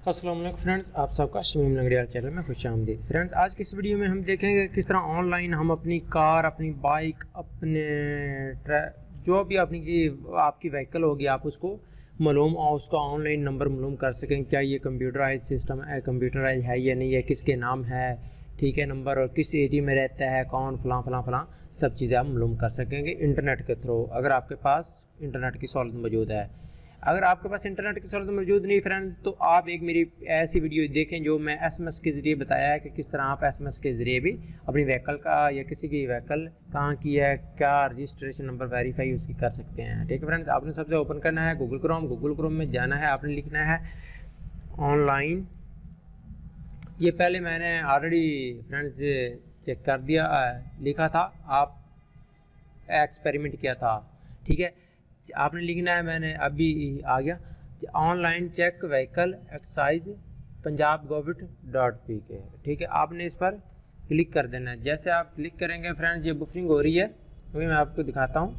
अस्सलाम वालेकुम फ्रेंड्स, आप सबका शमीम लंगड़ियाल चैनल में खुश आमदीद। फ्रेंड्स, आज की इस वीडियो में हम देखेंगे किस तरह ऑनलाइन हम अपनी कार, अपनी बाइक, जो भी अपनी की आपकी व्हीकल होगी आप उसको मालूम और उसका ऑनलाइन नंबर मालूम कर सकें। क्या ये कंप्यूटराइज सिस्टम है, कंप्यूटराइज है या नहीं है, किसके नाम है, ठीक है, नंबर, और किस एरिया में रहता है, कौन, फलां फलां फलां सब चीज़ें आप मालूम कर सकेंगे इंटरनेट के थ्रू, अगर आपके पास इंटरनेट की सहूलत मौजूद है। अगर आपके पास इंटरनेट की सहूलत मौजूद नहीं फ्रेंड्स, तो आप एक मेरी ऐसी वीडियो देखें जो मैं एसएमएस के ज़रिए बताया है कि किस तरह आप एसएमएस के ज़रिए भी अपनी व्हीकल का या किसी की व्हीकल कहाँ की है, क्या रजिस्ट्रेशन नंबर वेरीफाई उसकी कर सकते हैं। ठीक है फ्रेंड्स, आपने सबसे ओपन करना है गूगल क्रोम में जाना है, आपने लिखना है ऑनलाइन। ये पहले मैंने ऑलरेडी फ्रेंड्स चेक कर दिया, लिखा था, आप एक्सपेरिमेंट किया था। ठीक है, आपने लिखना है, मैंने अभी आ गया, online check vehicle excise Punjab gov.pk। ठीक है, आपने इस पर क्लिक कर देना है। जैसे आप क्लिक करेंगे फ्रेंड्स, ये बुफरिंग हो रही है, अभी मैं आपको दिखाता हूँ।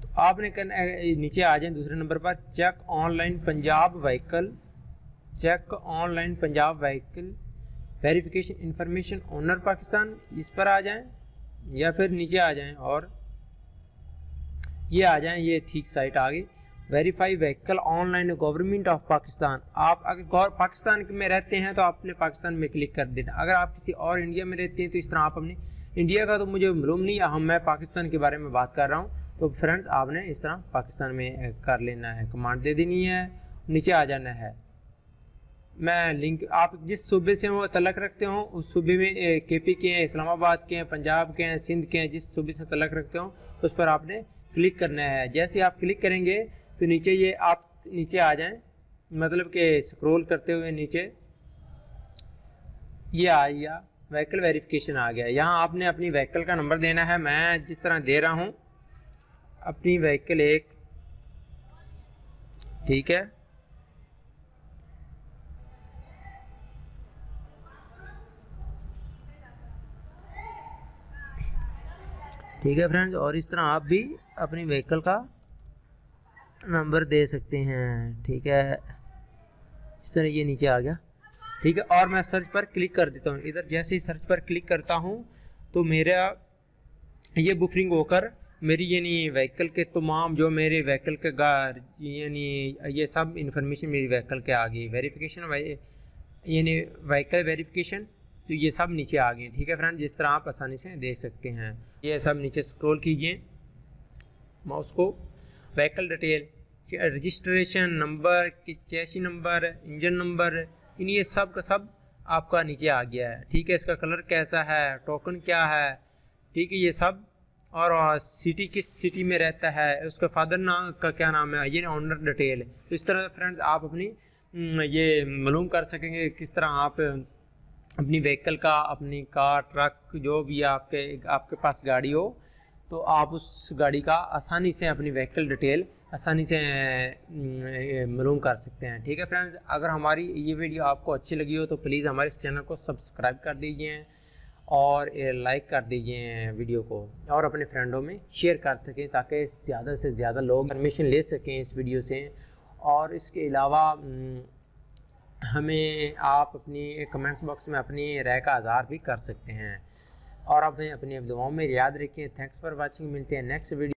तो आपने करना, नीचे आ जाए दूसरे नंबर पर, check online Punjab vehicle, check online Punjab vehicle verification information owner Pakistan, इस पर आ जाएं या फिर नीचे आ जाएं और ये आ जाएं। ये ठीक साइट आ गई, verify vehicle online government of Pakistan. आप अगर पाकिस्तान में रहते हैं तो आपने पाकिस्तान में क्लिक कर देना। अगर आप किसी और इंडिया में रहते हैं तो इस तरह आप अपनी इंडिया का तो मुझे मालूम नहीं, मैं पाकिस्तान के बारे में बात कर रहा हूँ। तो फ्रेंड्स, आपने इस तरह पाकिस्तान में कर लेना है, कमांड दे देनी है, नीचे आ जाना है। मैं लिंक, आप जिस सूबे से वो तलक रखते हो उस सूबे में केपी के हैं, इस्लामाबाद के हैं, पंजाब के हैं, सिंध के हैं, जिस सूबे से तलक रखते हो उस पर आपने क्लिक करना है। जैसे आप क्लिक करेंगे तो नीचे ये आप नीचे आ जाएं, मतलब कि स्क्रॉल करते हुए नीचे ये आ गया, व्हीकल वेरिफिकेशन आ गया। यहाँ आपने अपनी व्हीकल का नंबर देना है। मैं जिस तरह दे रहा हूँ अपनी व्हीकल एक, ठीक है, ठीक है फ्रेंड्स, और इस तरह आप भी अपनी व्हीकल का नंबर दे सकते हैं। ठीक है, इस तरह ये नीचे आ गया। ठीक है, और मैं सर्च पर क्लिक कर देता हूँ। इधर जैसे ही सर्च पर क्लिक करता हूँ तो मेरा ये बुफरिंग होकर मेरी यानी व्हीकल के तमाम जो मेरे व्हीकल के यानी ये सब इंफॉर्मेशन मेरी व्हीकल के आ गई। वेरिफिकेशन यानी व्हीकल वेरिफिकेशन, तो ये सब नीचे आ गए। ठीक है फ्रेंड, जिस तरह आप आसानी से देख सकते हैं, ये सब नीचे स्क्रॉल कीजिए माउस को, vehicle detail, registration number, chassis number, engine number, इन ये सब का सब आपका नीचे आ गया है। ठीक है, इसका कलर कैसा है, टोकन क्या है, ठीक है, ये सब, और सिटी किस सिटी में रहता है, उसका फादर नाम का क्या नाम है, ये ऑनर डिटेल। तो इस तरह फ्रेंड्स आप अपनी ये मालूम कर सकेंगे किस तरह आप अपनी व्हीकल का, अपनी कार, ट्रक, जो भी आपके पास गाड़ी हो, तो आप उस गाड़ी का आसानी से अपनी व्हीकल डिटेल आसानी से मालूम कर सकते हैं। ठीक है फ्रेंड्स, अगर हमारी ये वीडियो आपको अच्छी लगी हो तो प्लीज़ हमारे इस चैनल को सब्सक्राइब कर दीजिए और लाइक कर दीजिए वीडियो को, और अपने फ्रेंडों में शेयर कर सकें ताकि ज़्यादा से ज़्यादा लोग इन्फॉर्मेशन ले सकें इस वीडियो से। और इसके अलावा हमें आप अपनी कमेंट्स बॉक्स में अपनी राय का इज़हार भी कर सकते हैं, और आप अपनी दुआओं में याद रखें। थैंक्स फॉर वाचिंग, मिलते हैं नेक्स्ट वीडियो।